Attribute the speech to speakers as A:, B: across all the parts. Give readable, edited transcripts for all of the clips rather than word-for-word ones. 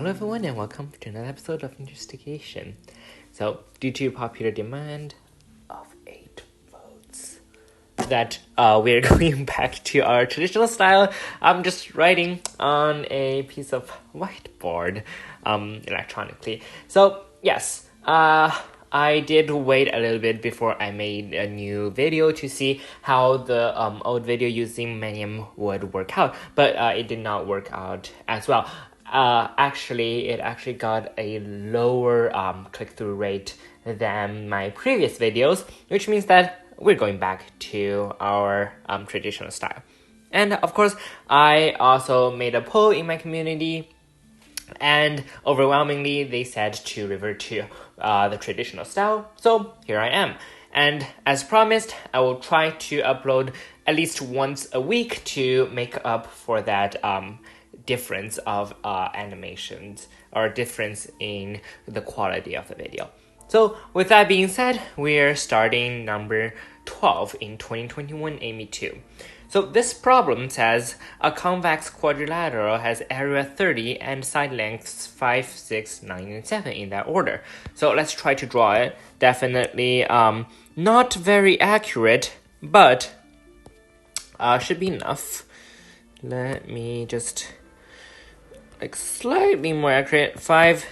A: Hello everyone and welcome to another episode of Investigation. So, due to popular demand of 8 votes, that we're going back to our traditional style. I'm just writing on a piece of whiteboard electronically. So, yes, I did wait a little bit before I made a new video to see how the old video using Medium would work out, but it did not work out as well. It actually got a lower click-through rate than my previous videos, which means that we're going back to our traditional style. And of course, I also made a poll in my community, and overwhelmingly they said to revert to the traditional style, so here I am. And as promised, I will try to upload at least once a week to make up for that difference of animations or difference in the quality of the video. So with that being said, we're starting number 12 in 2021 AIME 2. So this problem says a convex quadrilateral has area 30 and side lengths 5, 6, 9, and 7 in that order. So let's try to draw it. Definitely not very accurate, but should be enough. Let me just slightly more accurate. 5.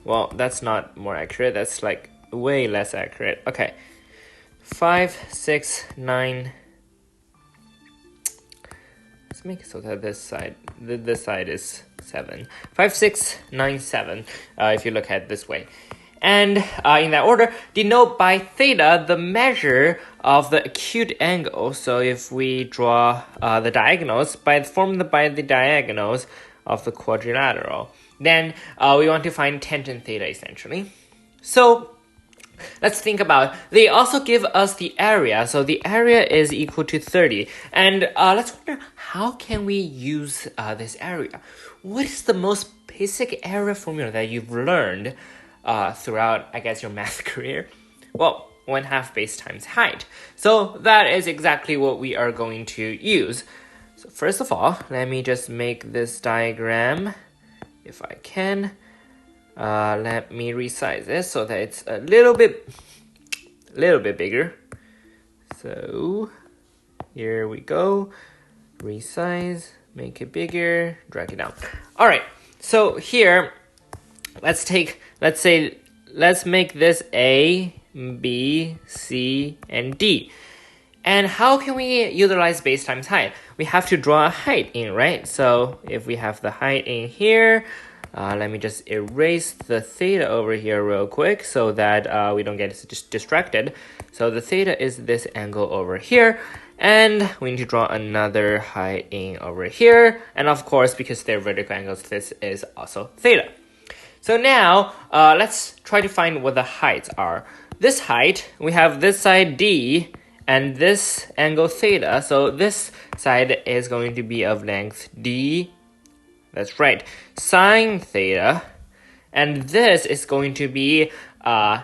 A: Well, that's not more accurate. That's like way less accurate. Okay. 5, 6, 9. Let's make it so that this side is 7. 5, 6, 9, 7. If you look at it this way. And in that order, denote by theta the measure of the acute angle. So if we draw the diagonals, by the diagonals of the quadrilateral, then we want to find tangent theta essentially. So let's think about, they also give us the area. So the area is equal to 30. And let's wonder, how can we use this area? What is the most basic area formula that you've learned throughout, I guess, your math career? Well, 1/2 base times height. So that is exactly what we are going to use. So first of all, let me just make this diagram, if I can. Let me resize this so that it's a little bit bigger. So here we go. Resize, make it bigger, drag it down. All right. So here, let's make this A, B, C, and D. And how can we utilize base times height? We have to draw a height in, right? So if we have the height in here, let me just erase the theta over here real quick so that we don't get distracted. So the theta is this angle over here. And we need to draw another height in over here. And of course, because they're vertical angles, this is also theta. So now, let's try to find what the heights are. This height, we have this side D, and this angle theta. So this side is going to be of length D. That's right, sine theta. And this is going to be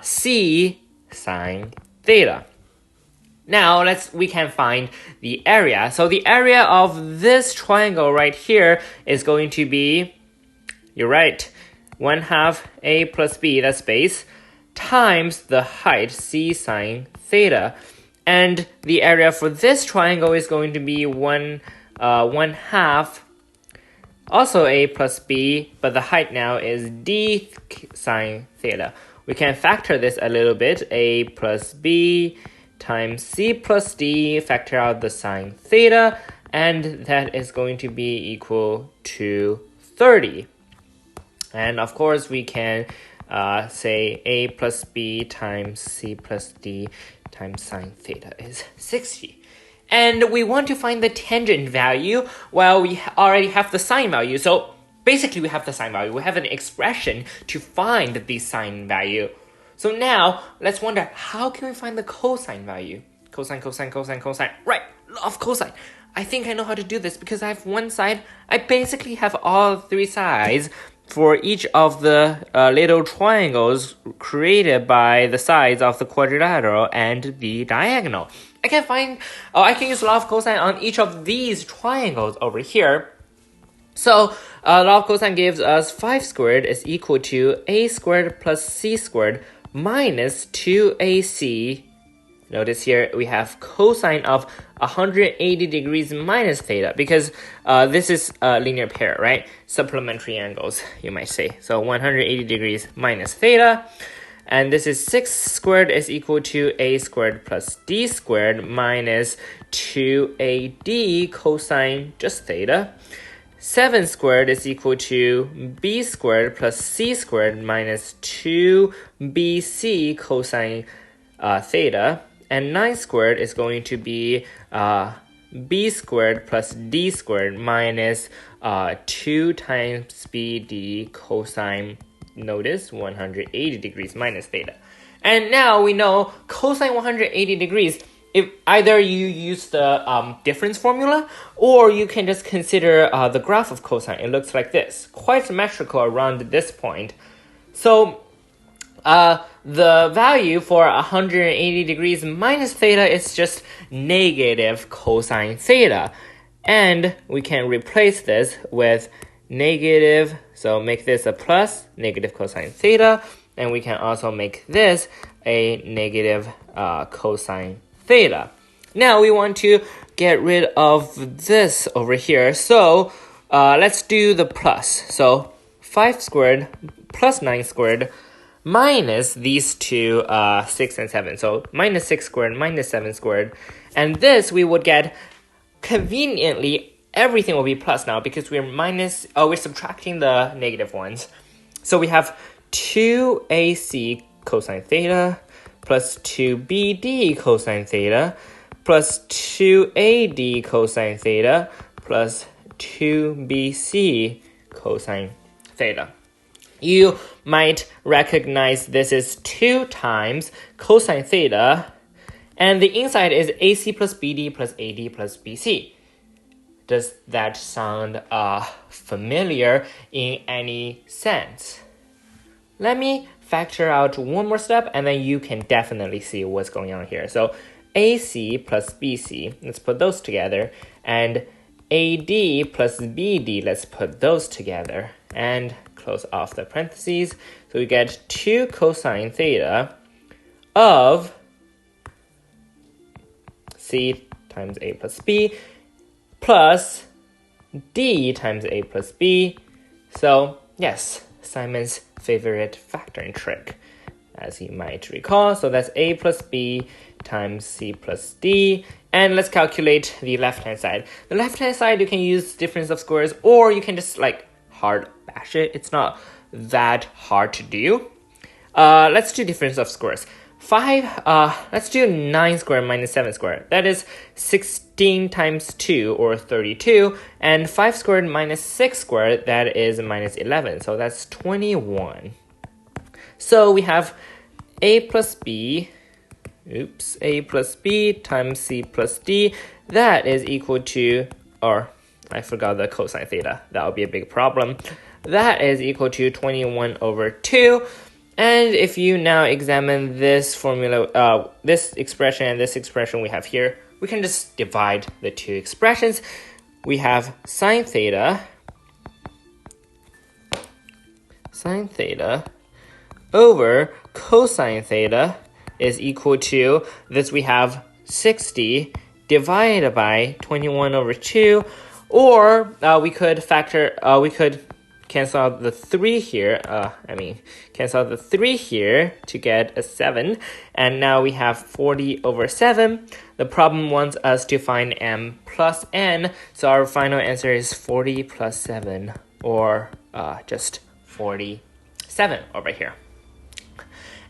A: C sine theta. Now we can find the area. So the area of this triangle right here is going to be, you're right, 1/2 A plus B, that's base, times the height C sine theta. And the area for this triangle is going to be 1/2 also A plus B, but the height now is D sine theta. We can factor this a little bit. A plus B times C plus D, factor out the sine theta, and that is going to be equal to 30. And of course, we can say A plus B times C plus D times sine theta is 60. And we want to find the tangent value. Well, we already have the sine value. So basically, we have the sine value. We have an expression to find the sine value. So now, let's wonder, how can we find the cosine value? Cosine, cosine, cosine, cosine. Right, love cosine. I think I know how to do this because I have one side. I basically have all 3 sides for each of the little triangles created by the sides of the quadrilateral and the diagonal. I can use law of cosine on each of these triangles over here. So Law of cosine gives us 5 squared is equal to a squared plus c squared minus 2ac. Notice here we have cosine of 180 degrees minus theta because this is a linear pair, right? Supplementary angles, you might say. So 180 degrees minus theta. And this is 6 squared is equal to a squared plus d squared minus 2ad cosine just theta. 7 squared is equal to b squared plus c squared minus 2bc cosine theta. And 9 squared is going to be b squared plus d squared minus 2 times bd cosine, notice, 180 degrees minus theta. And now we know cosine 180 degrees, if either you use the difference formula or you can just consider the graph of cosine. It looks like this, quite symmetrical around this point. So the value for 180 degrees minus theta is just negative cosine theta. And we can replace this with negative, so make this a plus, negative cosine theta. And we can also make this a negative cosine theta. Now we want to get rid of this over here. So let's do the plus. So 5 squared plus 9 squared minus these two 6 and 7. So minus 6 squared minus 7 squared. And this we would get conveniently, everything will be plus now because we're subtracting the negative ones. So we have 2ac cosine theta plus 2bd cosine theta plus 2ad cosine theta plus 2bc cosine theta. You might recognize this is 2 times cosine theta, and the inside is ac plus bd plus ad plus bc. Does that sound familiar in any sense? Let me factor out one more step, and then you can definitely see what's going on here. So AC plus BC, let's put those together, and AD plus BD, let's put those together, and close off the parentheses. So we get 2 cosine theta of C times A plus B plus D times A plus B. So yes, Simon's favorite factoring trick, as you might recall. So that's A plus B times C plus D. And let's calculate the left-hand side. The left-hand side, you can use difference of squares, or you can just like hard bash it. It's not that hard to do. Let's do difference of squares. Let's do 9 squared minus 7 squared. That is 16 times 2, or 32. And 5 squared minus 6 squared, that is minus 11. So that's 21. So we have A plus B times C plus D. That is equal to, or I forgot the cosine theta. That would be a big problem. That is equal to 21 over 2. And if you now examine this formula, this expression and this expression we have here, we can just divide the two expressions. We have sine theta over cosine theta is equal to this. We have 60 divided by 21 over 2, or we could cancel out the 3 here. Cancel out the 3 here to get a 7. And now we have 40 over 7. The problem wants us to find m plus n. So our final answer is 40 plus 7, or just 47 over here.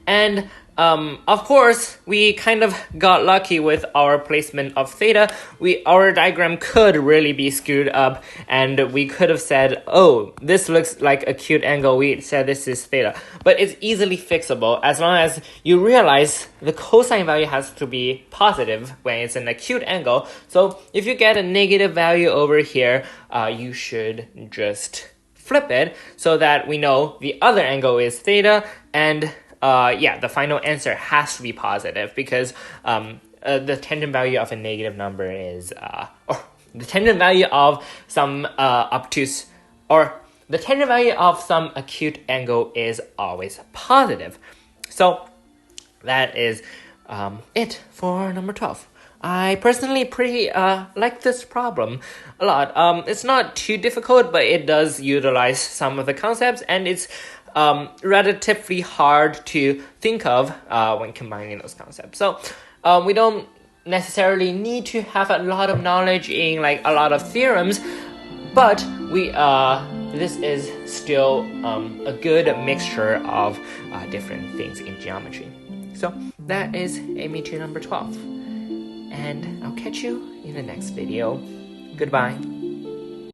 A: And of course, we kind of got lucky with our placement of theta. Our diagram could really be screwed up, and we could have said, oh, this looks like acute angle. We said this is theta. But it's easily fixable as long as you realize the cosine value has to be positive when it's an acute angle. So if you get a negative value over here, you should just flip it so that we know the other angle is theta, and the final answer has to be positive because the tangent value of a negative number is, or the tangent value of some obtuse or the tangent value of some acute angle is always positive. So that is it for number 12. I personally pretty like this problem a lot. It's not too difficult, but it does utilize some of the concepts, and it's relatively hard to think of when combining those concepts. So we don't necessarily need to have a lot of knowledge in like a lot of theorems, but this is still a good mixture of different things in geometry. So that is AIME 2 number 12. And I'll catch you in the next video. Goodbye.